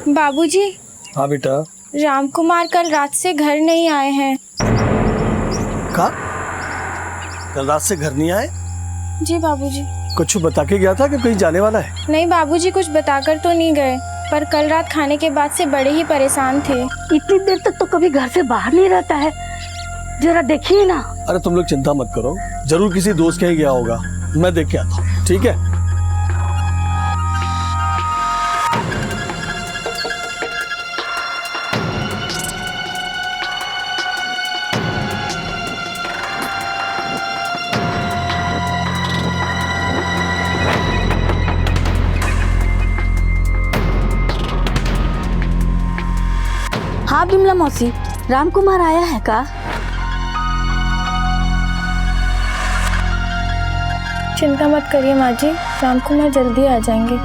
बाबूजी। हाँ बेटा। राम कुमार कल रात से घर नहीं आए हैं। कहा? कल रात से घर नहीं आए? जी बाबूजी। कुछ बता के गया था कि कहीं जाने वाला है? नहीं बाबूजी, कुछ बताकर तो नहीं गए, पर कल रात खाने के बाद से बड़े ही परेशान थे। इतनी देर तक तो कभी घर से बाहर नहीं रहता है, जरा देखिए ना। अरे तुम लोग चिंता मत करो, जरूर किसी दोस्त के ही गया होगा, मैं देख के आता हूँ। ठीक है? हाँ बिमला मौसी, राम कुमार आया है का? चिंता मत करिए माँ जी, राम कुमार जल्दी आ जाएंगे।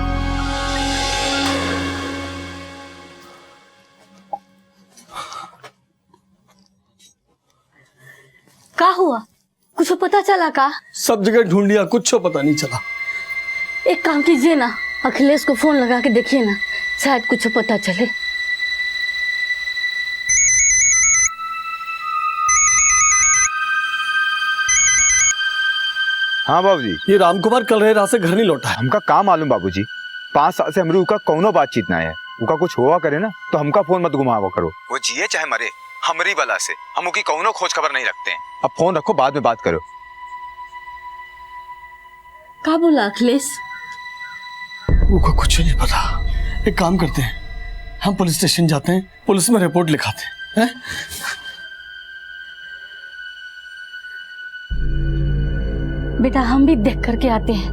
का हुआ, कुछ पता चला का? सब जगह ढूंढ लिया, कुछ पता नहीं चला। एक काम कीजिए ना, अखिलेश को फोन लगा के देखिए ना, शायद कुछ पता चले। हाँ बाबूजी। ये राम कुमार कल रात से घर नहीं लौटा है। हमका काम मालूम बाबूजी, 5 साल से हमरे उका कौनो बातचीत ना है। उका कुछ हुआ करे ना तो हमका फोन मत घुमावा करो। वो जिए चाहे मरे, हमरी बला से हम उकी कौनो खोज खबर नहीं रखते हैं। अब फोन रखो, बाद में बात करो। का बोला अखिलेश? उका कुछ नहीं पता। एक काम करते हैं, हम पुलिस स्टेशन जाते हैं, पुलिस में रिपोर्ट लिखाते हैं। बेटा हम भी देख करके आते हैं।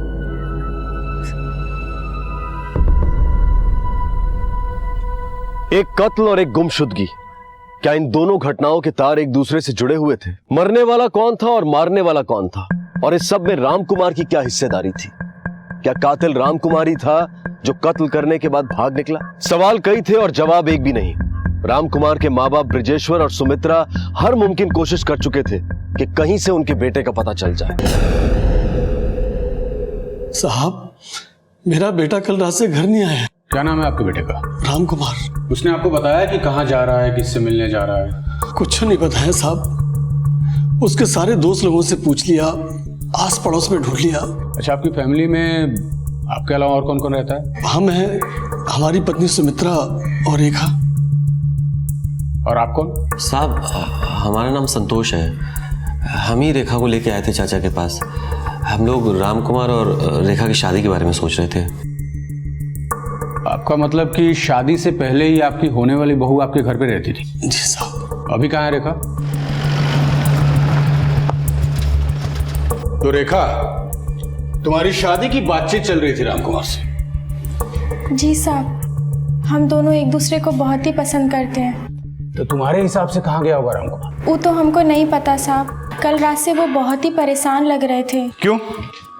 एक कत्ल और एक गुमशुदगी, क्या इन दोनों घटनाओं के तार एक दूसरे से जुड़े हुए थे? मरने वाला कौन था और मारने वाला कौन था? और इस सब में राम कुमार की क्या हिस्सेदारी थी? क्या कातिल राम कुमार ही था जो कत्ल करने के बाद भाग निकला? सवाल कई थे और जवाब एक भी नहीं। राम कुमार के माँ बाप ब्रिजेश्वर और सुमित्रा हर मुमकिन कोशिश कर चुके थे कि कहीं से उनके बेटे का पता चल जाए। साहब, मेरा बेटा कल रात से घर नहीं आया। क्या नाम है आपके बेटे का? राम कुमार। उसने आपको बताया कि कहाँ जा रहा है, किससे मिलने जा रहा है? कुछ नहीं बताया साहब। उसके सारे दोस्त लोगों से पूछ लिया, आस पड़ोस में ढूंढ लिया। अच्छा, आपकी फैमिली में आपके अलावा और कौन कौन रहता है? हम हैं, हमारी पत्नी सुमित्रा और रेखा। और आप कौन? साहब, हमारा नाम संतोष है। हम ही रेखा को लेके आए थे चाचा के पास। हम लोग राम कुमार और रेखा की शादी के बारे में सोच रहे थे। आपका मतलब कि शादी से पहले ही आपकी होने वाली बहू आपके घर पे रहती थी? जी साहब। अभी कहाँ है रेखा? तो रेखा, तुम्हारी शादी की बातचीत चल रही थी राम कुमार से? जी साहब, हम दोनों एक दूसरे को बहुत ही पसंद करते हैं। तो तुम्हारे हिसाब से कहाँ गया होगा राम कुमार? वो तो हमको नहीं पता साहब, कल रात से वो बहुत ही परेशान लग रहे थे। क्यों,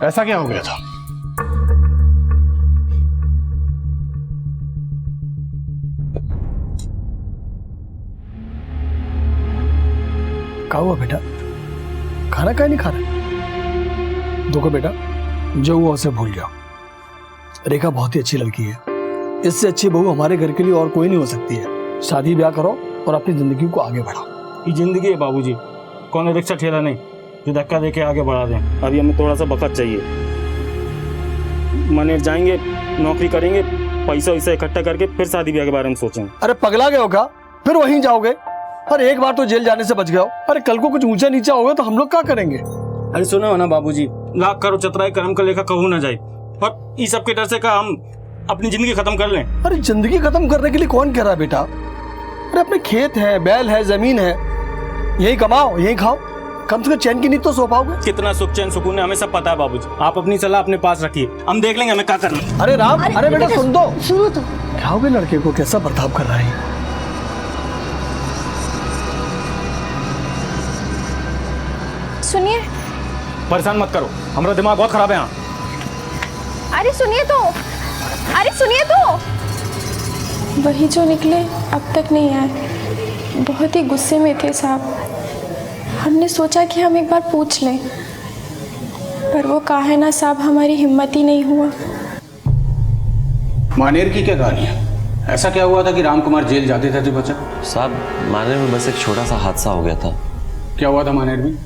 ऐसा क्या हो गया था? क्या हुआ बेटा? खाना क्या नहीं खा रहा? देखो बेटा, जो हुआ उसे भूल जाओ। रेखा बहुत ही अच्छी लड़की है, इससे अच्छी बहू हमारे घर के लिए और कोई नहीं हो सकती है। शादी ब्याह करो और अपनी जिंदगी को आगे बढ़ाओ। ये जिंदगी है बाबूजी, कौन रिक्शा ठेला नहीं जो धक्का देके आगे बढ़ा दें। अभी हमें थोड़ा सा वक्त चाहिए। मने जाएंगे, नौकरी करेंगे, पैसा वैसा इकट्ठा करके फिर शादी ब्याह के बारे में सोचेंगे। अरे पगला गए हो क्या? फिर वहीं जाओगे? अरे एक बार तो जेल जाने से बच गए हो। अरे कल को कुछ ऊंचा नीचा होगा तो हम लोग क्या करेंगे? अरे सुनो ना बाबूजी, लाख करो चतराई कर्म का लेखा कहूँ ना जाए, और इस सब के डर से का हम अपनी जिंदगी खत्म कर लें। अरे जिंदगी खत्म करने के लिए कौन कह रहा है बेटा? अरे अपने खेत है, बैल है, जमीन है, यही कमाओ, यही खाओ, कम से कम चैन की नींद तो सो पाओगे। कितना सुख चैन सुकून है हमें सब पता है बाबूजी, आप अपनी सलाह अपने पास रखिए, हम देख लेंगे हमें क्या करना है। अरे राम, अरे बेटा सुन दो। सुनो तो। क्या हो गया लड़के को, कैसा बर्ताव कर रहा है? सुनिए। परेशान मत करो, हमारा दिमाग बहुत खराब है यहाँ। अरे सुनिए तो, अरे सुनिए तो। वही जो निकले अब तक नहीं आए, बहुत ही गुस्से में थे साहब। हमने सोचा कि हम एक बार पूछ लें, पर वो कहा है ना साहब, हमारी हिम्मत ही नहीं हुआ। मानेर की क्या कहानी है? ऐसा क्या हुआ था कि राम कुमार जेल जाते थे बच्चा? साहब मानेर में बस एक छोटा सा हादसा हो गया था। क्या हुआ था मानेर में?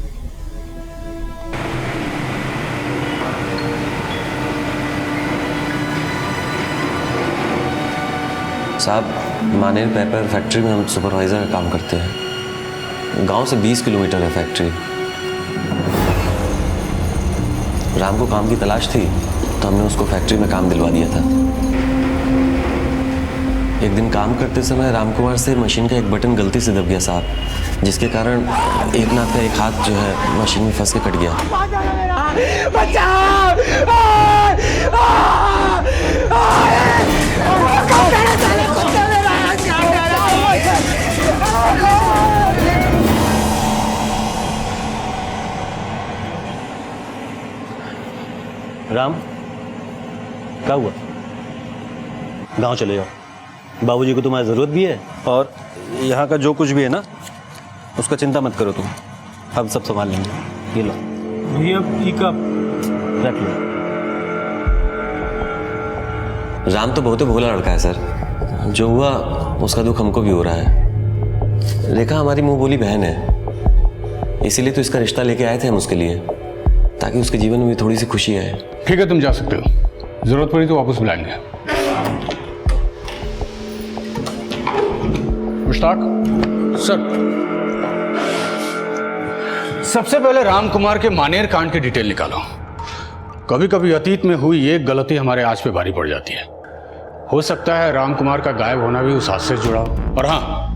साहब मानेर पेपर फैक्ट्री में हम सुपरवाइज़र का काम करते हैं। गांव से 20 किलोमीटर है फैक्ट्री। राम को काम की तलाश थी तो हमने उसको फैक्ट्री में काम दिलवा दिया था। एक दिन काम करते समय राम कुमार से मशीन का एक बटन गलती से दब गया साहब, जिसके कारण एक नाथ का एक हाथ जो है मशीन में फंस के कट गया। राम, क्या हुआ? गांव चले जाओ, बाबूजी को तुम्हारी ज़रूरत भी है और यहाँ का जो कुछ भी है ना उसका चिंता मत करो तुम, हम सब संभाल लेंगे। ये लो भैया ये कब रख लो। राम तो बहुत ही भोला लड़का है सर, जो हुआ उसका दुख हमको भी हो रहा है। रेखा हमारी मुंह बोली बहन है, इसीलिए तो इसका रिश्ता लेके आए थे हम उसके लिए, ताकि उसके जीवन में भी थोड़ी सी खुशी आए। ठीक है, तुम जा सकते हो, जरूरत पड़ी तो वापस बुलाएंगे। मुश्ताक सर, सबसे पहले राम कुमार के मानेर कांड की डिटेल निकालो। कभी कभी अतीत में हुई एक गलती हमारे आज पे भारी पड़ जाती है। हो सकता है राम कुमार का गायब होना भी उस हादसे से जुड़ा हो। और हाँ,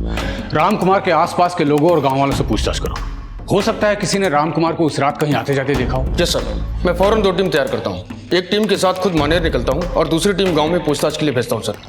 राम कुमार के आसपास के लोगों और गांव वालों से पूछताछ करो। हो सकता है किसी ने राम कुमार को उस रात कहीं आते जाते देखा हो। यस सर, मैं फौरन 2 टीम तैयार करता हूँ। एक टीम के साथ खुद मानेर निकलता हूँ और दूसरी टीम गांव में पूछताछ के लिए भेजता हूँ सर।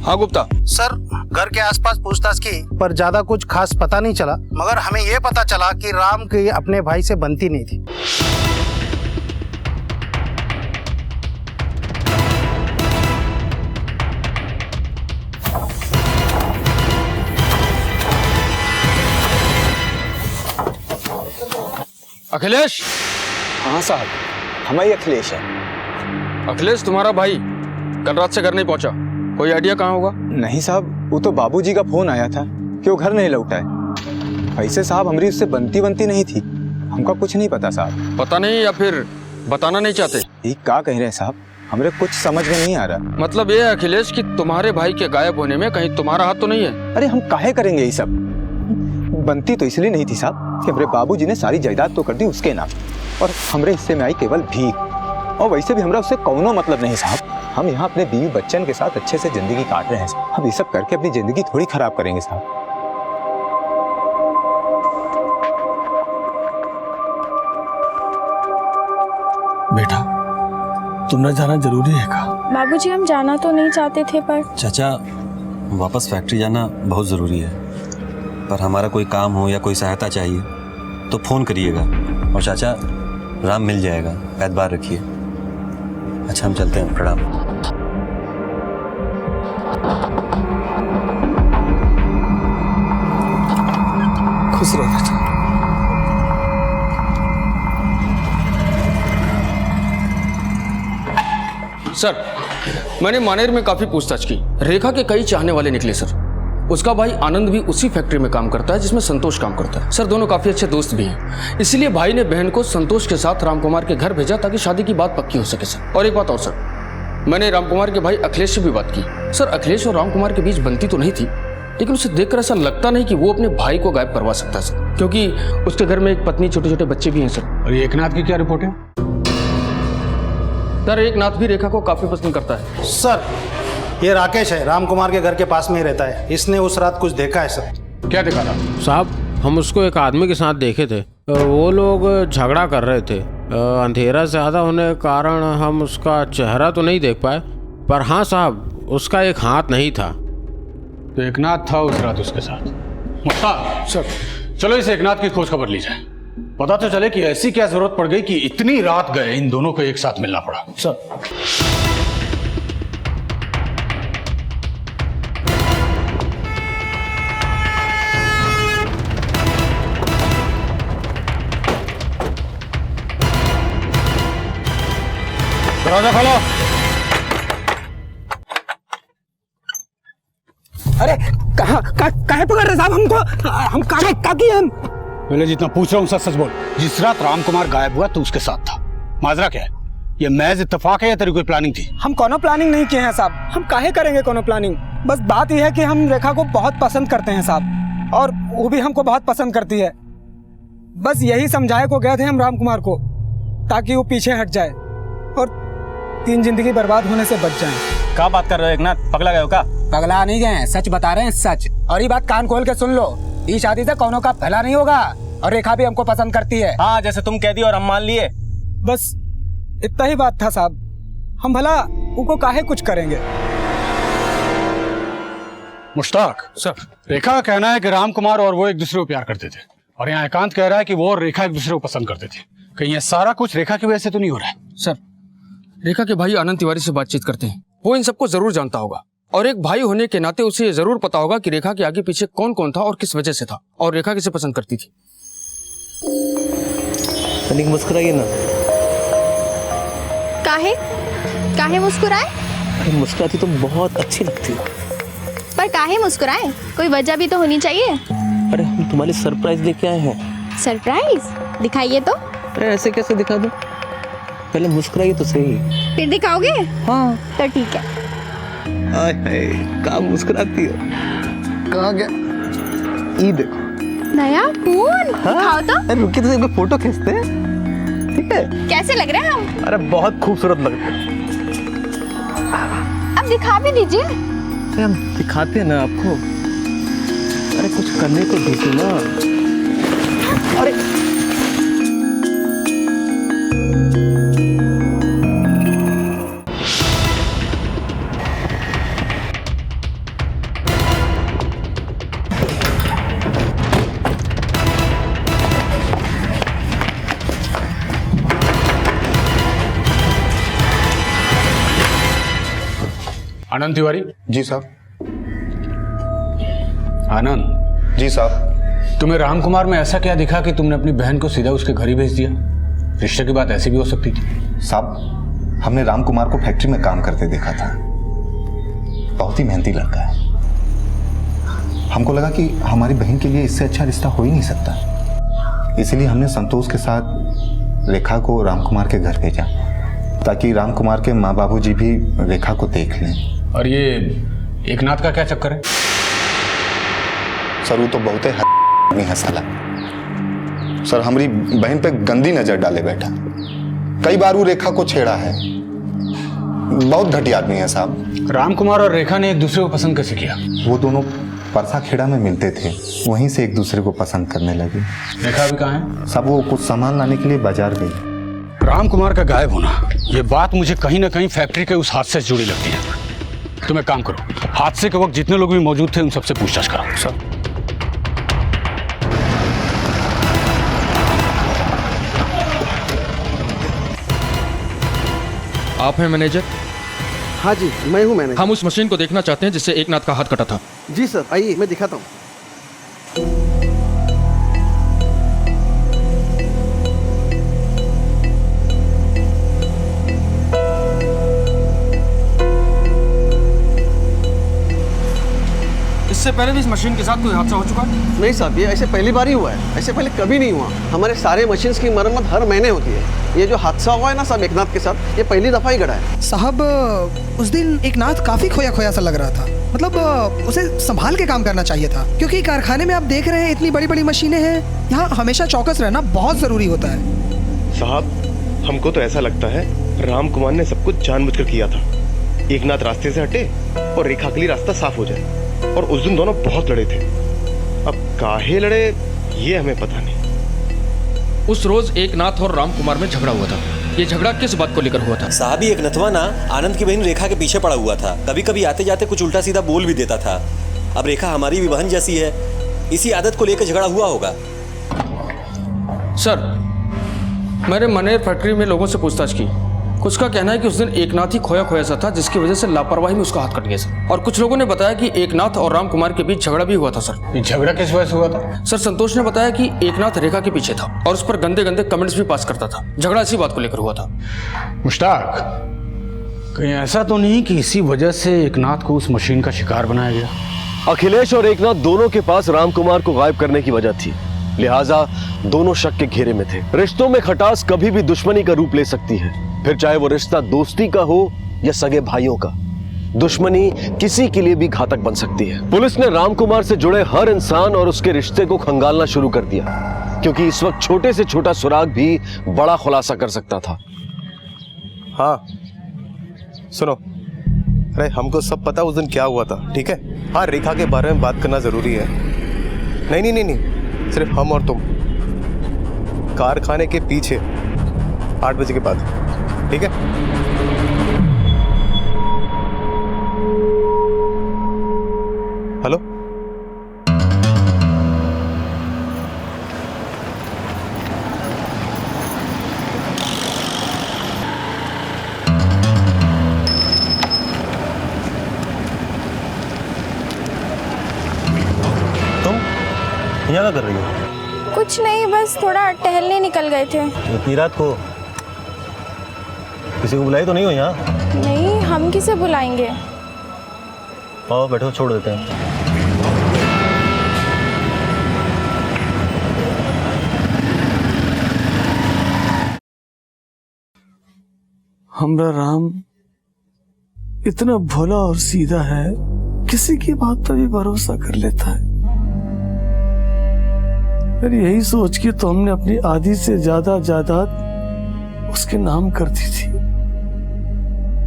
हाँ गुप्ता सर, घर के आसपास पूछताछ की पर ज्यादा कुछ खास पता नहीं चला, मगर हमें यह पता चला कि राम की अपने भाई से बनती नहीं थी। अखिलेश। हाँ साहब, हमारी अखिलेश है। अखिलेश तुम्हारा भाई कल रात से घर नहीं पहुंचा, कोई आइडिया कहाँ होगा? नहीं साहब, वो तो बाबूजी का फोन आया था कि वो घर नहीं लौटा है। वैसे साहब हमारी उससे बनती नहीं थी, हमका कुछ नहीं पता साहब। पता नहीं या फिर बताना नहीं चाहते? ये क्या कह रहे हैं साहब, हमें कुछ समझ में नहीं आ रहा। मतलब ये है अखिलेश कि तुम्हारे भाई के गायब होने में कहीं तुम्हारा हाथ तो नहीं है? अरे हम काहे करेंगे ये सब। बनती तो इसलिए नहीं थी साहब कि हमारे बाबूजी ने सारी जायदाद तो कर दी उसके नाम, और हमारे हिस्से में आई केवल भीख। और वैसे भी हमारा उससे कौनो मतलब नहीं साहब। हम यहाँ अपने बीवी बच्चन के साथ अच्छे से जिंदगी काट रहे हैं साहब। हम ये सब करके अपनी जिंदगी थोड़ी खराब करेंगे साहब। बेटा, तुमने जाना जरूरी है का? बाबूजी, हम जाना तो नहीं चाहते थे, पर चाचा वापस फैक्ट्री जाना बहुत ज़रूरी है, पर हमारा कोई काम हो या कोई सहायता चाहिए तो फ़ोन करिएगा। और चाचा, राम मिल जाएगा, एतबार रखिए। अच्छा, हम चलते हैं, प्रणाम। खुश रहो बेटा। सर, मैंने मानेर में काफी पूछताछ की। रेखा के कई चाहने वाले निकले सर। उसका भाई आनंद भी उसी फैक्ट्री में काम करता है जिसमें संतोष काम करता है। सर, दोनों काफी अच्छे दोस्त भी हैं। इसलिए भाई ने बहन को संतोष के साथ रामकुमार के घर भेजा ताकि शादी की बात पक्की हो सके सर। और एक बात और सर, मैंने रामकुमार के भाई अखिलेश से भी बात की। सर, अखिलेश और रामकुमार के बीच बनती तो नहीं थी, लेकिन उसे देखकर ऐसा लगता नहीं कि वो अपने भाई को गायब करवा सकता है सर, क्योंकि उसके घर में एक पत्नी, छोटे छोटे बच्चे भी हैं सर। और ये एकनाथ की क्या रिपोर्ट है? सर एक नाथ भी रेखा को काफी पसंद करता है। सर ये राकेश है, राम कुमार के घर के पास में ही रहता है। इसने उस रात कुछ देखा है सर। क्या देखा था? साहब हम उसको एक आदमी के साथ देखे थे, वो लोग झगड़ा कर रहे थे। अंधेरा ज़्यादा होने के कारण हम उसका चेहरा तो नहीं देख पाए, पर हाँ साहब उसका एक हाथ नहीं था। तो एकनाथ था उस रात उसके साथ। मुश्ताक सर, चलो इस एकनाथ की खोज खबर ली जाए, पता तो चले कि ऐसी क्या जरूरत पड़ गई कि इतनी रात गए इन दोनों को एक साथ मिलना पड़ा। सर दरवाजा खोलो। अरे काहे पकड़ रहे साहब हमको? हम का किए हम? पहले जितना पूछ रहा हूँ सच सच बोल। जिस रात राम कुमार गायब हुआ तो उसके साथ था, माजरा क्या है? ये महज इत्तेफाक है या तेरी कोई प्लानिंग थी? हम कोनो प्लानिंग नहीं किए हैं साहब। हम काहे करेंगे कोनो प्लानिंग? बस बात यह है कि हम रेखा को बहुत पसंद करते हैं साहब, और वो भी हमको बहुत पसंद करती है। बस यही समझाए को गए थे हम राम कुमार को, ताकि वो पीछे हट जाए और 3 जिंदगी बर्बाद होने से बच जाए। क्या बात कर रहे हो एकनाथ, पगला गए हो क्या? पगला नहीं गए, सच बता रहे हैं, सच। और ये बात कान खोल के सुन लो, ये शादी से कोनो का भला नहीं होगा, और रेखा भी हमको पसंद करती है। हाँ, जैसे तुम कह दी और हम मान लिए। बस इतना ही बात था साहब। हम भला उनको काहे कुछ करेंगे। मुश्ताक सर, रेखा का कहना है कि राम कुमार और वो एक दूसरे को प्यार करते थे, और यहाँ एकांत कह रहा है कि वो और रेखा एक दूसरे को पसंद करते थे। कहीं ये सारा कुछ रेखा की वजह से तो नहीं हो रहा है? सर रेखा के भाई आनंद तिवारी से बातचीत करते हैं, वो इन सबको जरूर जानता होगा, और एक भाई होने के नाते उसे ये जरूर पता होगा कि रेखा के आगे पीछे कौन कौन था और किस वजह से था, और रेखा किसे पसंद करती थी। तनिक मुस्कुराइए ना। काहे मुस्कुराए? अरे मुस्कुराती तो बहुत अच्छी लगती है। पर काहे मुस्कुराए? कोई वजह भी तो होनी चाहिए। अरे हम तुम्हारे सरप्राइज लेके आए हैं। सरप्राइज? दिखाइए तो। अरे ऐसे कैसे दिखा दो, पहले मुस्कुराइए तो सही। फिर दिखाओगे? हाँ तो ठीक है। हाय हाय, कहाँ मुस्कुराती हो? कहाँ गया? ये देखो नया फोन। दिखाओ तो। अरे रुकिए तो एक फोटो खींचते हैं, ठीक है? कैसे लग रहे हैं हम? अरे बहुत खूबसूरत लगते हैं। अब दिखा भी दीजिए। अरे हम दिखाते हैं ना आपको। अरे कुछ करने को दीजिए ना। अरे आनंद तिवारी। जी साहब। आनंद जी साहब। तुम्हें राम कुमार में ऐसा क्या दिखा कि तुमने अपनी बहन को सीधा उसके घर ही भेज दिया? रिश्ते की बात ऐसी भी हो सकती थी। साहब हमने राम कुमार को फैक्ट्री में काम करते देखा था, बहुत ही मेहनती लड़का है। हमको लगा कि हमारी बहन के लिए इससे अच्छा रिश्ता हो ही नहीं सकता, इसीलिए हमने संतोष के साथ रेखा को राम कुमार के घर भेजा, ताकि राम कुमार के माँ बाबूजी भी रेखा को देख लें। और ये एकनाथ का क्या चक्कर है? सर वो तो बहुत ही आदमी है साला। सर हमारी बहन पे गंदी नजर डाले बैठा, कई बार वो रेखा को छेड़ा है। बहुत घटिया आदमी है साहब। राम कुमार और रेखा ने एक दूसरे को पसंद कैसे किया? वो दोनों परसा खेड़ा में मिलते थे, वहीं से एक दूसरे को पसंद करने लगे। रेखा भी कहाँ है? सब वो कुछ सामान लाने के लिए बाजार गई। राम कुमार का गायब होना, ये बात मुझे कहीं ना कहीं फैक्ट्री के उस हादसे से जुड़ी लगती है। तुम एक काम करो, हादसे के वक्त जितने लोग भी मौजूद थे उन सबसे पूछताछ करो। सर आप हैं मैनेजर? हाँ जी मैं हूँ मैनेजर। हम उस मशीन को देखना चाहते हैं जिससे एकनाथ का हाथ कटा था। जी सर, आइए मैं दिखाता हूँ। इससे पहले भी इस मशीन के साथ कोई हादसा हो चुका है? नहीं साहब, ये ऐसे पहली बार ही हुआ है, ऐसे पहले कभी नहीं हुआ। हमारे सारे मशीन्स की मरम्मत हर महीने होती है। ये जो हादसा हुआ है ना साहब एकनाथ के साथ, ये पहली दफा ही घटा है। साहब उस दिन एकनाथ काफी खोया खोया सा लग रहा था, मतलब उसे संभाल के काम करना चाहिए था, क्योंकि कारखाने में आप देख रहे हैं इतनी बड़ी बड़ी मशीनें हैं, यहाँ हमेशा चौकस रहना बहुत जरूरी होता है। साहब हमको तो ऐसा लगता है राम कुमार ने सब कुछ जानबूझकर किया था। एक नाथ रास्ते से हटे और रेखा के लिए रास्ता साफ हो जाए। और उस दिन दोनों बहुत लड़े थे। अब काहे लड़े ये हमें पता नहीं। उस रोज एक नाथ और राम कुमार में झगड़ा हुआ था। ये झगड़ा किस बात को लेकर हुआ था? साहब ही एक नथवा ना आनंद की बहन रेखा के पीछे पड़ा हुआ था। कभी कभी आते जाते कुछ उल्टा सीधा बोल भी देता था। अब रेखा हमारी भी बहन जैसी है, इसी आदत को लेकर झगड़ा हुआ होगा। सर, मैंने मनेर फैक्ट्री में लोगों से पूछताछ की। कुछ का कहना है कि उस दिन एकनाथ ही खोया खोया सा था, जिसकी वजह से लापरवाही में उसका हाथ कट गया सर। और कुछ लोगों ने बताया कि एकनाथ और राम कुमार के बीच झगड़ा भी हुआ था सर। ये झगड़ा किस वजह से हुआ था? सर, संतोष ने बताया कि एकनाथ रेखा के पीछे था और उस पर गंदे गंदे कमेंट्स भी पास करता था। झगड़ा इसी बात को लेकर हुआ था। मुश्ताक, कहीं ऐसा तो नहीं कि इसी वजह से एकनाथ को उस मशीन का शिकार बनाया गया? अखिलेश और एकनाथ दोनों के पास राम कुमार को गायब करने की वजह थी, लिहाजा दोनों शक के घेरे में थे। रिश्तों में खटास कभी भी दुश्मनी का रूप ले सकती है, फिर चाहे वो रिश्ता दोस्ती का हो या सगे भाइयों का। दुश्मनी किसी के लिए भी घातक बन सकती है। पुलिस ने राम कुमार से जुड़े हर इंसान और उसके रिश्ते को खंगालना शुरू कर दिया, क्योंकि इस वक्त छोटे से छोटा सुराग भी बड़ा खुलासा कर सकता था। हाँ सुनो, अरे हमको सब पता उस दिन क्या हुआ था, ठीक है? हाँ, रेखा के बारे में बात करना जरूरी है। नहीं नहीं नहीं नहीं, सिर्फ हम और तुम कारखाने के पीछे 8 बजे के बाद, ठीक है? हेलो, यहाँ क्या कर रही हो? कुछ नहीं, बस थोड़ा टहलने निकल गए थे। इतनी रात को किसी को बुलाई तो नहीं हो यहाँ? नहीं, हम किसे बुलाएंगे? आओ बैठो, छोड़ देते हैं। हमरा राम इतना भोला और सीधा है, किसी की बात पर भी भरोसा कर लेता है। फिर यही सोच के तो हमने अपनी आधी से ज्यादा जायदाद उसके नाम कर दी थी,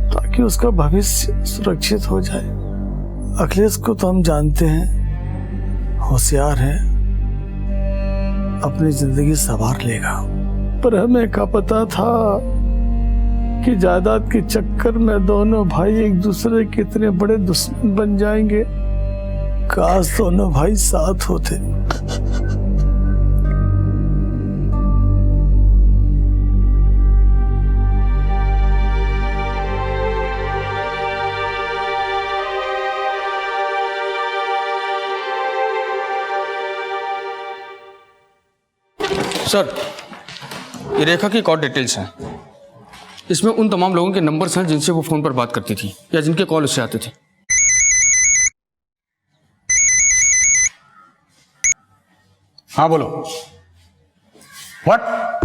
ताकि उसका भविष्य सुरक्षित हो जाए। अखिलेश को तो हम जानते हैं, होशियार है, अपनी जिंदगी संवार लेगा। पर हमें क्या पता था कि जायदाद के चक्कर में दोनों भाई एक दूसरे के इतने बड़े दुश्मन बन जाएंगे। काश दोनों भाई साथ होते। सर, ये रेखा की कॉल डिटेल्स हैं। इसमें उन तमाम लोगों के नंबर्स हैं जिनसे वो फोन पर बात करती थी या जिनके कॉल उससे आते थे। हाँ बोलो। व्हाट?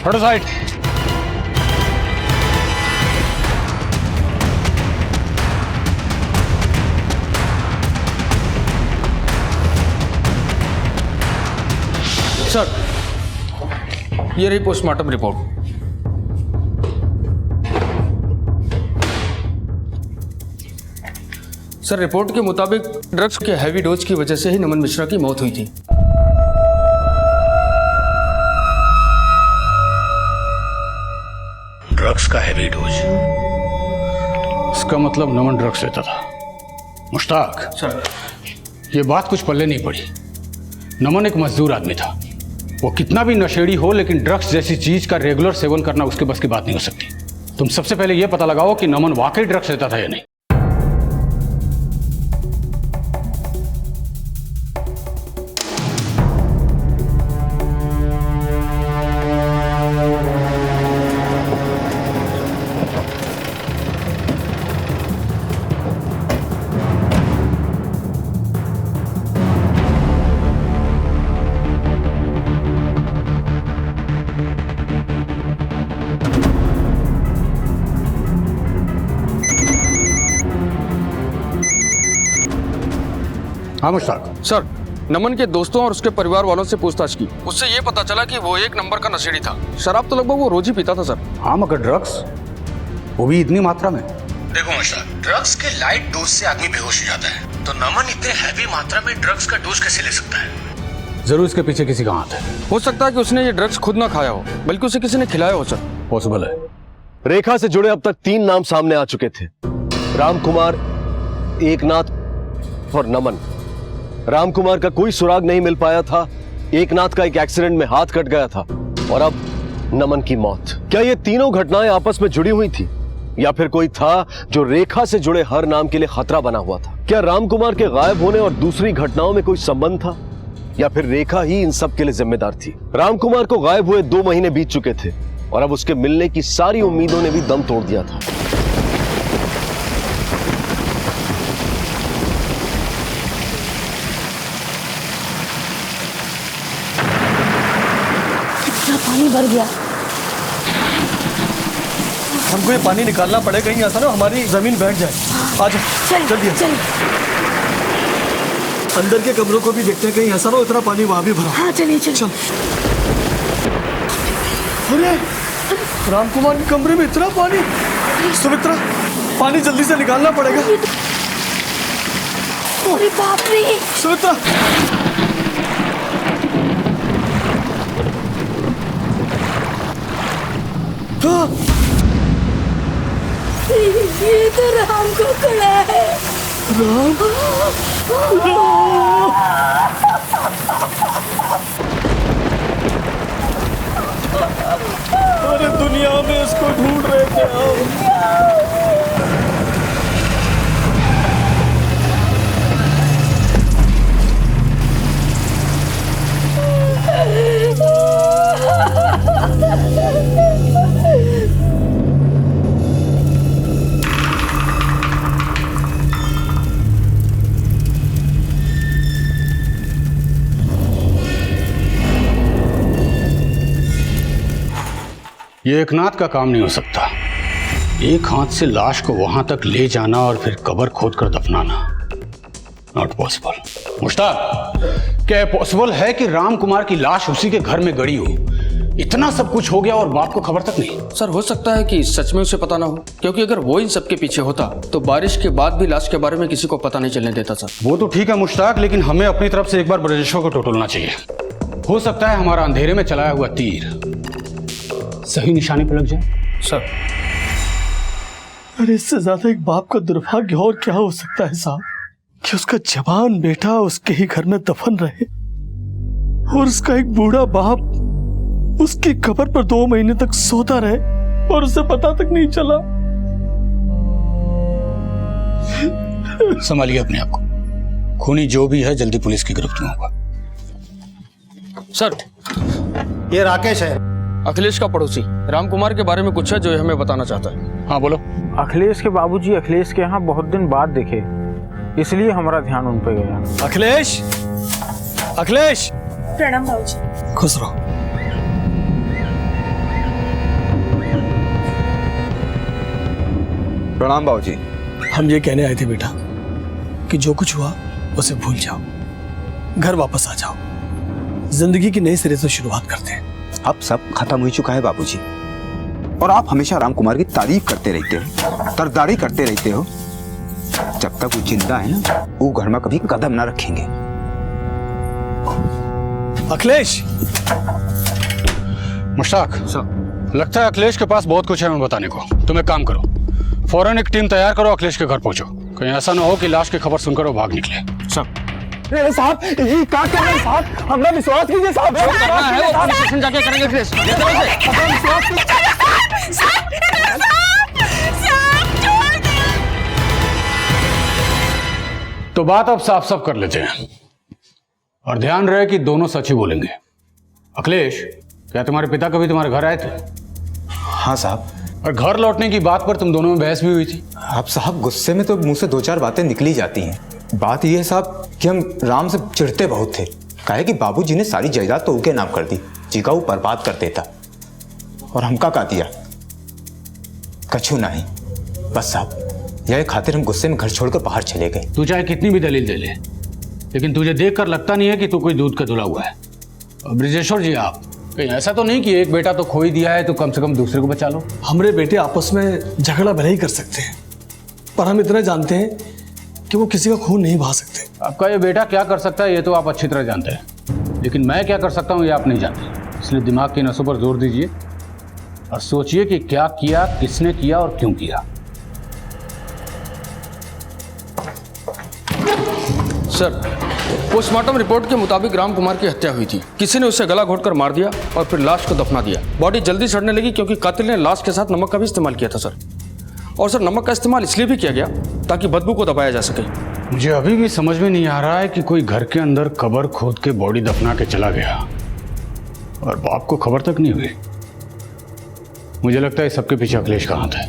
हटो साइड। सर, ये रही पोस्टमार्टम रिपोर्ट। सर, रिपोर्ट के मुताबिक ड्रग्स के हैवी डोज की वजह से ही नमन मिश्रा की मौत हुई थी। ड्रग्स का हैवी डोज? इसका मतलब नमन ड्रग्स लेता था। मुश्ताक सर, ये बात कुछ पल्ले नहीं पड़ी। नमन एक मजदूर आदमी था। वो कितना भी नशेड़ी हो, लेकिन ड्रग्स जैसी चीज का रेगुलर सेवन करना उसके बस की बात नहीं हो सकती। तुम सबसे पहले यह पता लगाओ कि नमन वाकई ड्रग्स लेता था या नहीं। हाँ मुश्ताक सर, नमन के दोस्तों और उसके परिवार वालों से पूछताछ की, उससे ये पता चला कि वो एक नंबर का नशेड़ी था। शराब तो लगभग वो रोज ही पीता था सर। हाँ मगर ड्रग्स, वो भी इतनी मात्रा में? देखो मुश्ताक, ड्रग्स के लाइट डोज से आदमी बेहोश हो जाता है, तो नमन इतने हैवी मात्रा में ड्रग्स का डोज कैसे ले सकता है? जरूर इसके पीछे किसी का हाथ है। हो सकता है कि उसने ये ड्रग्स खुद ना खाया हो, बल्कि उसे किसी ने खिलाया हो सर। पॉसिबल है। रेखा से जुड़े अब तक 3 नाम सामने आ चुके थे, रामकुमार, एकनाथ और नमन। रामकुमार का कोई सुराग नहीं मिल पाया था, एकनाथ का एक एक्सीडेंट में हाथ कट गया था और अब नमन की मौत। क्या ये तीनों घटनाएं आपस में जुड़ी हुई थी या फिर कोई था जो रेखा से जुड़े हर नाम के लिए खतरा बना हुआ था? क्या रामकुमार के गायब होने और दूसरी घटनाओं में कोई संबंध था या फिर रेखा ही इन सब के लिए जिम्मेदार थी? रामकुमार को गायब हुए 2 महीने बीत चुके थे और अब उसके मिलने की सारी उम्मीदों ने भी दम तोड़ दिया था। इतना पानी भर गया। हमको ये पानी निकालना पड़ेगा, कहीं ऐसा ना हमारी जमीन बैठ जाए। आज जल्दी अंदर के कमरों को भी देखते हैं, कहीं ऐसा ना इतना पानी वहां भी भरा। हाँ चलिए चल। अरे रामकुमार के कमरे में इतना पानी। सुमित्रा, पानी जल्दी से निकालना पड़ेगा। अरे बाप रे सुमित्रा, हाँ। ये तो राम को खड़ा है। राम, अरे दुनिया में इसको ढूंढ रहे थे हम। ये एकनाथ का काम नहीं हो सकता। एक हाथ से लाश को वहां तक ले जाना और फिर कब्र खोद कर दफनाना, नॉट पॉसिबल। मुश्ताक, क्या पॉसिबल है कि राम कुमार की लाश उसी के घर में गड़ी हो? इतना सब कुछ हो गया और बाप को खबर तक नहीं। सर हो सकता है कि सच में उसे पता ना हो, क्योंकि अगर वो इन सब के पीछे होता तो बारिश के बाद भी लाश के बारे में किसी को पता नहीं चलने देता सर। वो तो ठीक है मुश्ताक, लेकिन हमें अपनी तरफ से एक बार ब्रजेश्वर को टटोलना चाहिए। हो सकता है हमारा अंधेरे में चलाया हुआ तीर सही निशाने पर लग जाए। सर अरे इससे ज्यादा एक बाप का दुर्भाग्य और क्या हो सकता है साहब, कि उसका जवान बेटा उसके ही घर में दफन रहे और उसका एक बूढ़ा बाप उसकी कब्र पर 2 महीने तक सोता रहे और उसे पता तक नहीं चला। संभालिए अपने आप को, खूनी जो भी है जल्दी पुलिस की गिरफ्त में होगा। सर ये राकेश है, अखिलेश का पड़ोसी। राम कुमार के बारे में कुछ है जो ये हमें बताना चाहता है। हाँ बोलो। अखिलेश के बाबूजी अखिलेश के यहाँ बहुत दिन बाद दिखे, इसलिए हमारा ध्यान उन पे गया। अखिलेश, अखिलेश। प्रणाम बाबूजी। खुश रहो। प्रणाम बाबूजी। हम ये कहने आए थे बेटा कि जो कुछ हुआ उसे भूल जाओ, घर वापस आ जाओ, जिंदगी की नई सिरे से शुरुआत करते हैं। अब सब खत्म हो चुका है बाबूजी, और आप हमेशा राम कुमार की तारीफ करते रहते हो, तरफदारी करते रहते हो। जब तक वो जिंदा है ना, वो घर में कभी कदम ना रखेंगे। अखिलेश। मुश्ताक, लगता है अखिलेश के पास बहुत कुछ है हमें बताने को। तुम एक काम करो, फौरन एक टीम तैयार करो, अखिलेश के घर पहुंचो। कहीं ऐसा ना हो कि लाश की खबर सुनकर वो भाग निकले। सब साहब ये क्या कर रहे हैं साहब, हमरा विश्वास कीजिए साहब। जो करना है वो पुलिस स्टेशन जाके करेंगे अखिलेश। तो बात अब साफ साफ कर लेते हैं और ध्यान रहे कि दोनों सच ही बोलेंगे। अखिलेश, क्या तुम्हारे पिता कभी तुम्हारे घर आए थे? हाँ साहब। और घर लौटने की बात पर तुम दोनों में बहस भी हुई थी? अब साहब गुस्से में तो मुंह से 2-4 बातें निकली जाती हैं। बात यह है साहब कि हम राम से चिढ़ते बहुत थे। कहे कि बाबूजी ने सारी जायदाद तो उनके नाम कर दी, जी का वो बर्बाद कर देता, और हमका का दिया कछु नहीं। बस साहब यही खातिर हम गुस्से में घर छोड़कर बाहर चले गए। तू चाहे कितनी भी दलील दे ले, लेकिन तुझे देखकर लगता नहीं है कि तू कोई दूध का धुला हुआ है। और ब्रिजेश्वर जी, आप कहीं ऐसा तो नहीं कि एक बेटा तो खो ही दिया है तो कम से कम दूसरे को बचा लो। हमारे बेटे आपस में झगड़ा भले ही कर सकते हैं, पर हम इतना जानते हैं कि वो किसी का खून नहीं बहा सकते। आपका ये बेटा क्या कर सकता है ये तो आप अच्छी तरह जानते हैं, लेकिन मैं क्या कर सकता हूँ ये आप नहीं जानते। इसलिए दिमाग की नसों पर जोर दीजिए और सोचिए कि क्या किया, किसने किया और क्यों किया। सर, पोस्टमार्टम रिपोर्ट के मुताबिक राम कुमार की हत्या हुई थी। किसी ने उसे गला घोटकर मार दिया और फिर लाश को दफना दिया। बॉडी जल्दी सड़ने लगी क्योंकि कातिल ने लाश के साथ नमक का भी इस्तेमाल किया था सर। और सर, नमक का इस्तेमाल इसलिए भी किया गया ताकि बदबू को दबाया जा सके। मुझे अभी भी समझ में नहीं आ रहा है कि कोई घर के अंदर कब्र खोद के बॉडी दफना के चला गया और बाप को खबर तक नहीं हुई। मुझे लगता है सबके पीछे अखिलेश का हाथ है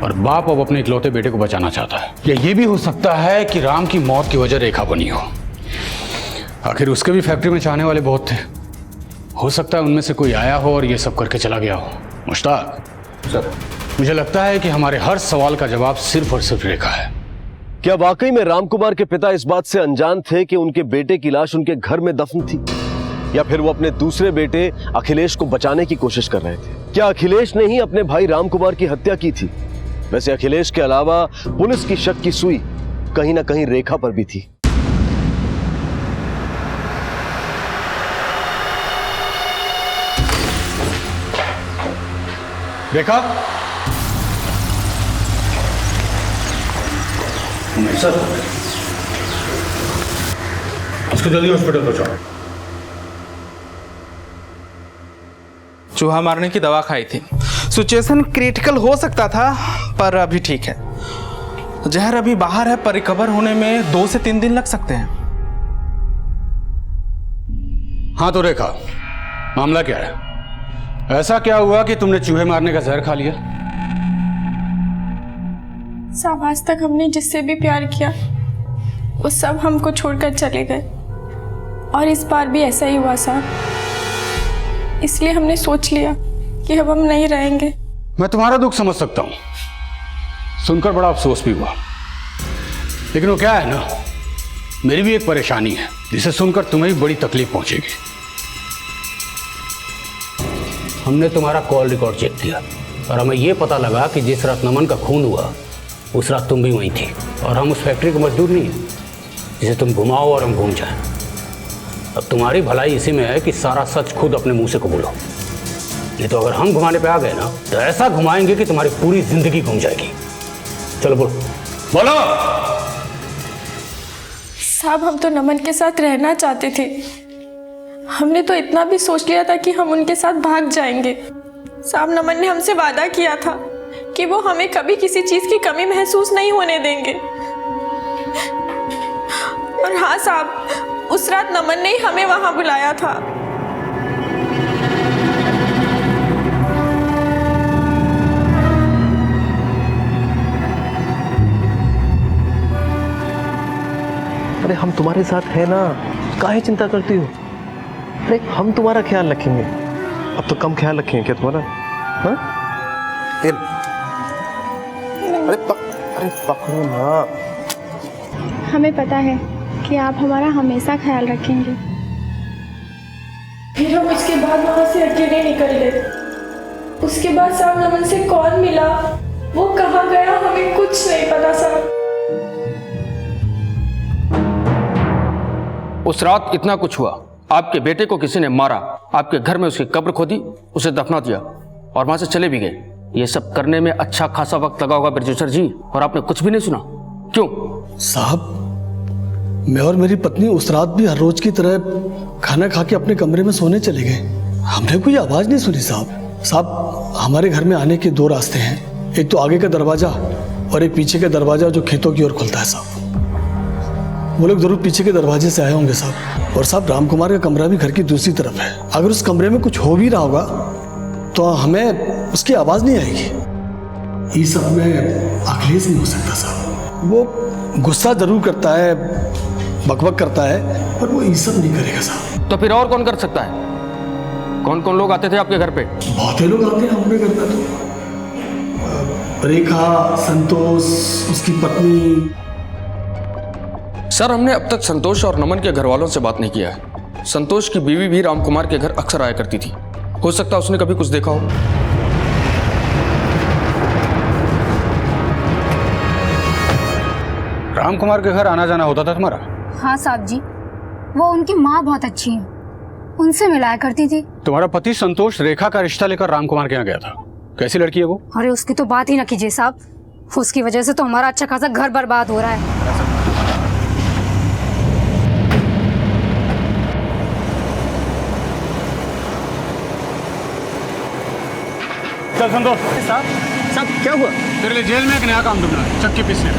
और बाप अब अपने इकलौते बेटे को बचाना चाहता है। या ये भी हो सकता है कि राम की मौत की वजह रेखा बनी हो। आखिर उसके भी फैक्ट्री में चाहने वाले बहुत थे। हो सकता है उनमें से कोई आया हो और ये सब करके चला गया हो। मुश्ताक सर, मुझे लगता है कि हमारे हर सवाल का जवाब सिर्फ और सिर्फ रेखा है। क्या वाकई में रामकुमार के पिता इस बात से अनजान थे कि उनके बेटे की लाश उनके घर में दफन थी, या फिर वो अपने दूसरे बेटे अखिलेश को बचाने की कोशिश कर रहे थे? क्या अखिलेश ने ही अपने भाई रामकुमार की हत्या की थी? वैसे अखिलेश के अलावा पुलिस की शक की सुई कहीं ना कहीं रेखा पर भी थी। रेखा, सर इसको जल्दी हॉस्पिटल पहुंचाओ। चूहा मारने की दवा खाई थी। सिचुएशन क्रिटिकल हो सकता था पर अभी ठीक है। जहर अभी बाहर है पर रिकवर होने में 2 से 3 दिन लग सकते हैं। हाँ तो रेखा, मामला क्या है? ऐसा क्या हुआ कि तुमने चूहे मारने का जहर खा लिया? साहब, आज तक हमने जिससे भी प्यार किया वो सब हमको छोड़कर चले गए और इस बार भी ऐसा ही हुआ साहब। इसलिए हमने सोच लिया कि अब हम नहीं रहेंगे। मैं तुम्हारा दुख समझ सकता हूं, सुनकर बड़ा अफसोस भी हुआ, लेकिन वो क्या है ना, मेरी भी एक परेशानी है जिसे सुनकर तुम्हें भी बड़ी तकलीफ पहुंचेगी। हमने तुम्हारा कॉल रिकॉर्ड चेक किया और हमें यह पता लगा कि जिस रात नमन का खून हुआ उस रात तुम भी वहीं थी। और हम उस फैक्ट्री के मजदूर नहीं हैं जिसे तुम घुमाओ और हम घूम जाएं। अब तुम्हारी भलाई इसी में है कि सारा सच खुद अपने मुंह से कबूलो। ये तो अगर हम घुमाने पे आ गए ना तो ऐसा घुमाएंगे कि तुम्हारी पूरी जिंदगी घूम जाएगी। चलो बोलो बोलो। साहब, हम तो नमन के साथ रहना चाहते थे। हमने तो इतना भी सोच लिया था कि हम उनके साथ भाग जाएंगे। साहब, नमन ने हमसे वादा किया था कि वो हमें कभी किसी चीज की कमी महसूस नहीं होने देंगे। और हाँ साहब, उस रात नमन ने ही हमें वहां बुलाया था। अरे हम तुम्हारे साथ है ना, काहे चिंता करती हो? अरे हम तुम्हारा ख्याल रखेंगे। अब तो कम ख्याल रखेंगे क्या तुम्हारा? हाँ? अरे पकड़ो ना। हमें पता है कि आप हमारा हमेशा ख्याल रखेंगे। फिर हम उसके बाद वहां से अकेले निकल गए। उसके बाद साहब नमन से कौन मिला, वो कहाँ गया, हमें कुछ नहीं पता साहब। उस रात इतना कुछ हुआ। आपके बेटे को किसी ने मारा, आपके घर में उसकी कब्र खोदी, उसे दफना दिया और वहां से चले भी गए। ये सब करने में अच्छा खासा वक्त लगा होगा ब्रजेश्वर जी, और आपने कुछ भी नहीं सुना। क्यों? साहब, मैं और मेरी पत्नी उस रात भी हर रोज की तरह खाना खा के अपने कमरे में सोने चले गए। हमने कोई आवाज नहीं सुनी साहब। साहब, हमारे घर में आने के 2 रास्ते हैं, एक तो आगे का दरवाजा और एक पीछे का दरवाजा जो खेतों की ओर खुलता है साहब। वो लोग जरूर पीछे के दरवाजे से आए होंगे साहब। और साहब, रामकुमार का कमरा भी घर की दूसरी तरफ है। अगर उस कमरे में कुछ हो भी रहा होगा तो हमें उसकी आवाज नहीं आएगी। ये सब में अखिलेश नहीं हो सकता साहब। वो गुस्सा जरूर करता है, बकबक करता है, पर वो ये सब नहीं करेगा साहब। तो फिर और कौन कर सकता है? कौन कौन लोग आते थे आपके घर पे? बहुत लोग आते हैं हमारे घर पे। तो रेखा, संतोष, उसकी पत्नी। सर हमने अब तक संतोष और नमन के घर वालों से बात नहीं किया है। संतोष की बीवी भी राम कुमार के घर अक्सर आया करती थी, हो सकता है उसने कभी कुछ देखा हो। राम कुमार के घर आना जाना होता था तुम्हारा? हाँ साहब जी, वो उनकी माँ बहुत अच्छी है, उनसे मिलाया करती थी। तुम्हारा पति संतोष रेखा का रिश्ता लेकर राम कुमार के यहाँ गया था, कैसी लड़की है वो? अरे उसकी तो बात ही ना कीजिए साहब, उसकी वजह से तो हमारा अच्छा खासा घर बर्बाद हो रहा है। चल संतोष। साहब क्या हुआ? तेरे लिए जेल में एक नया काम ढूंढना है, चक्की पीसने का।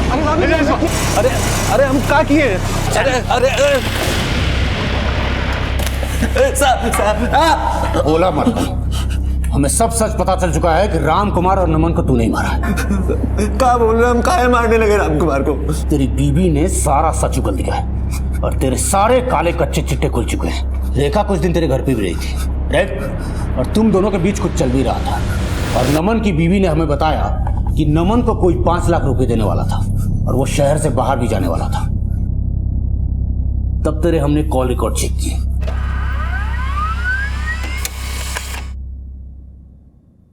अरे अरे हम क्या किए? अरे अरे साहब बोला मत, हमें सब सच पता चल चुका है कि राम कुमार और नमन को तू नहीं मारा है। क्या बोल रहे? हम काहे मारने लगे राम कुमार को? तेरी बीबी ने सारा सच उगल दिया है और तेरे सारे काले कच्चे चिट्टे खुल चुके हैं। रेखा कुछ दिन तेरे घर पे भी रही थी, राइट? और तुम दोनों के बीच कुछ चल भी रहा था और नमन की बीवी ने हमें बताया कि नमन को कोई 5 लाख रुपए देने वाला था और वो शहर से बाहर भी जाने वाला था। तब तेरे हमने कॉल रिकॉर्ड चेक किए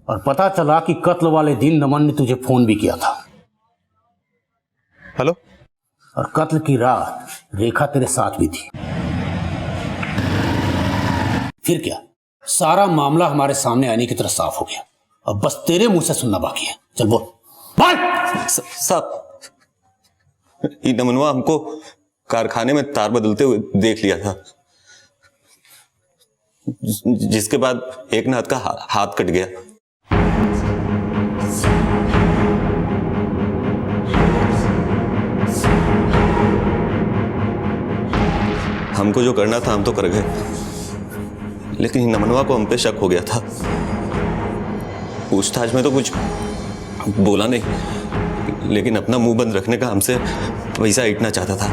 और पता चला कि कत्ल वाले दिन नमन ने तुझे फोन भी किया था। हेलो? और कत्ल की रात रेखा तेरे साथ भी थी। फिर क्या, सारा मामला हमारे सामने आने की तरह साफ हो गया। अब बस तेरे मुंह से सुनना बाकी है। चल बोल बोल। साहब, ये नमनवा हमको कारखाने में तार बदलते हुए देख लिया था, जिसके बाद एक नाथ का हाथ कट गया। हमको जो करना था हम तो कर गए, लेकिन नमनवा को हम पे शक हो गया था। पूछताछ में तो कुछ बोला नहीं, लेकिन अपना मुंह बंद रखने का हमसे पैसा ईटना चाहता था।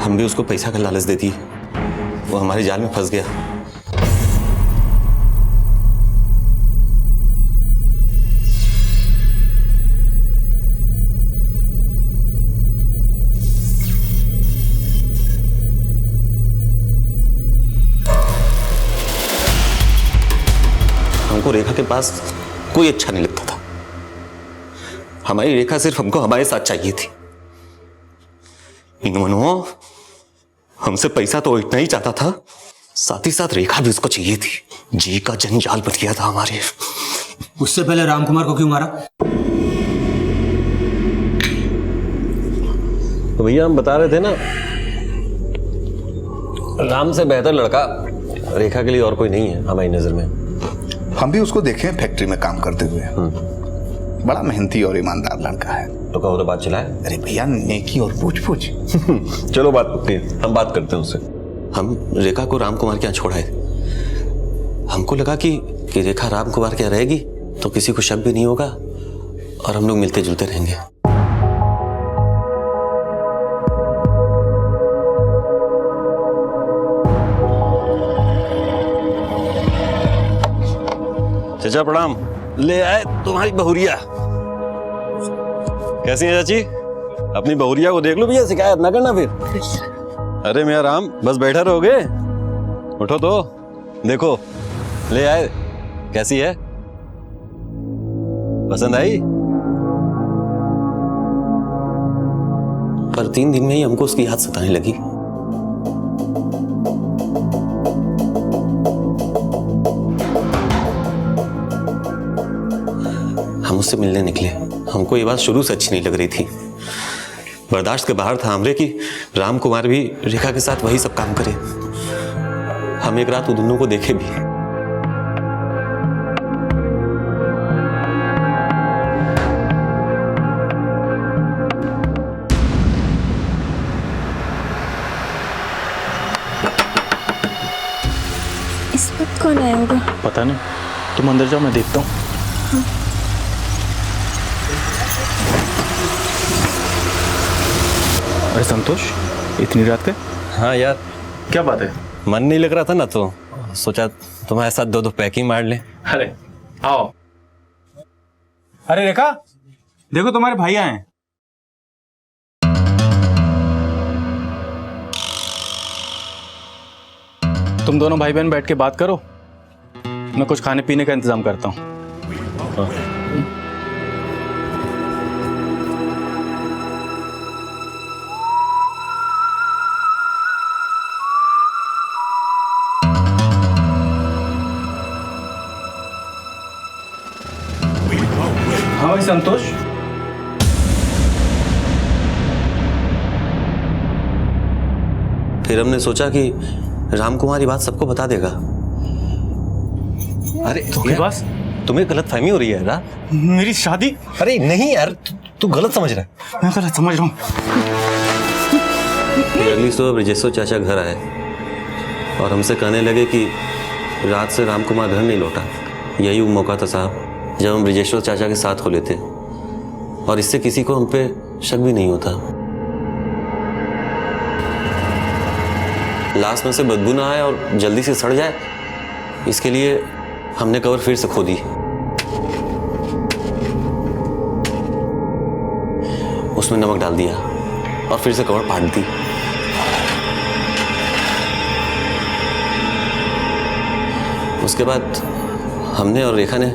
हम भी उसको पैसा का लालच दे दिए, वो हमारे जाल में फंस गया। हमको रेखा के पास कोई अच्छा नहीं लगता था। हमारी रेखा सिर्फ हमको हमारे साथ चाहिए थी। इन्होंने हमसे पैसा तो इतना ही चाहता था, साथ ही साथ रेखा भी उसको चाहिए थी। जी का जंजाल बच गया था हमारे। उससे पहले राम कुमार को क्यों मारा? तो भैया हम बता रहे थे ना, राम से बेहतर लड़का रेखा के लिए और कोई नहीं है हमारी नजर में। हम भी उसको देखे हैं फैक्ट्री में काम करते हुए, बड़ा मेहनती और ईमानदार लड़का है। तो कहो तो बात चलाए। अरे भैया, नेकी और पूछ पूछ। चलो बात करते हैं, हम बात करते हैं उससे। हम रेखा को राम कुमार के यहाँ छोड़ाए। हमको लगा कि रेखा राम कुमार के यहाँ रहेगी तो किसी को शक भी नहीं होगा और हम लोग मिलते जुलते रहेंगे। चाचा प्रणाम। ले आए तुम्हारी बहुरिया। कैसी है चाची? अपनी बहुरिया को देख लो भैया, शिकायत ना करना फिर। अरे मेरा राम, बस बैठा रहोगे? उठो तो देखो, ले आए। कैसी है? पसंद आई? पर 3 दिन में ही हमको उसकी याद सताने लगी। हम उससे मिलने निकले। हमको ये बात शुरू से अच्छी नहीं लग रही थी। बर्दाश्त के बाहर था हमरे कि राम कुमार भी रेखा के साथ वही सब काम करे। हम एक रात वो दोनों को देखे भी। इस वक्त कौन आया होगा? पता नहीं, तुम अंदर जाओ, मैं देखता हूँ। अरे संतोष, इतनी रात के? हाँ यार, क्या बात है? मन नहीं लग रहा था ना, तो सोचा तुम्हारे साथ 2-2 पैकिंग मार ले। अरे आओ। अरे रेखा, देखो तुम्हारे भाई आए हैं। तुम दोनों भाई बहन बैठ के बात करो, मैं कुछ खाने पीने का इंतजाम करता हूँ। हाँ भाई संतोष, फिर हमने सोचा कि राम कुमार ये बात सबको बता देगा। अरे बस तुम्हें गलत फहमी हो रही है ना? मेरी शादी? अरे नहीं यार, तू गलत समझ रहा है। मैं गलत समझ रहा हूँ। अगली सुबह ब्रिजेश्वर चाचा घर आए और हमसे कहने लगे कि रात से राम कुमार घर नहीं लौटा। यही वो मौका था साहब जब हम ब्रिजेश्वर चाचा के साथ खुले थे, और इससे किसी को हम पे शक भी नहीं होता। लाश में से बदबू ना आए और जल्दी से सड़ जाए, इसके लिए हमने कवर फिर से खोदी। उसमें नमक डाल दिया और फिर से कवर फाड़ दी। उसके बाद हमने और रेखा ने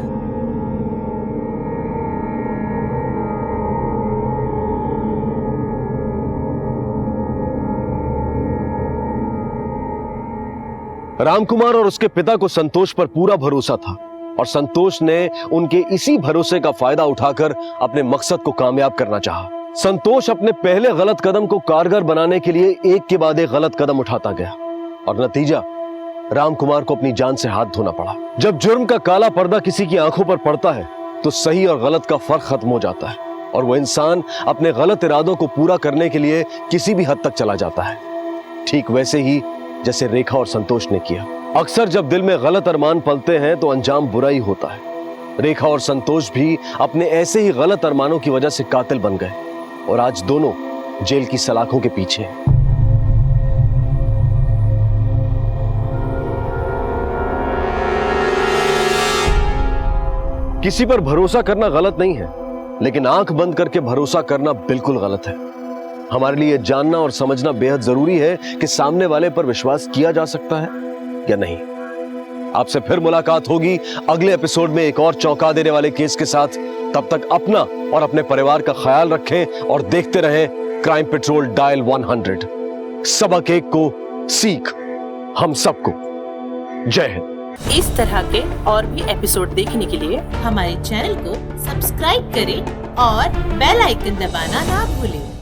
रामकुमार और उसके पिता को संतोष पर पूरा भरोसा था, और संतोष ने उनके इसी भरोसे का फायदा उठाकर अपने मकसद को कामयाब करना चाहा। संतोष अपने पहले गलत कदम को कारगर बनाने के लिए एक के बाद एक गलत कदम उठाता गया, और नतीजा रामकुमार को अपनी जान से हाथ धोना पड़ा। जब जुर्म का काला पर्दा किसी की आंखों पर पड़ता है तो सही और गलत का फर्क खत्म हो जाता है, और वो इंसान अपने गलत इरादों को पूरा करने के लिए किसी भी हद तक चला जाता है। ठीक वैसे ही जैसे रेखा और संतोष ने किया। अक्सर जब दिल में गलत अरमान पलते हैं तो अंजाम बुरा ही होता है। रेखा और संतोष भी अपने ऐसे ही गलत अरमानों की वजह से कातिल बन गए, और आज दोनों जेल की सलाखों के पीछे हैं। किसी पर भरोसा करना गलत नहीं है, लेकिन आंख बंद करके भरोसा करना बिल्कुल गलत है। हमारे लिए जानना और समझना बेहद जरूरी है कि सामने वाले पर विश्वास किया जा सकता है या नहीं। आपसे फिर मुलाकात होगी अगले एपिसोड में एक और चौंका देने वाले केस के साथ। तब तक अपना और अपने परिवार का ख्याल रखें और देखते रहें क्राइम पेट्रोल डायल 100। सबक एक को सीख हम सबको। जय हिंद। इस तरह के और भी एपिसोड देखने के लिए हमारे चैनल को सब्सक्राइब करें और बेल आइकन दबाना ना भूलें।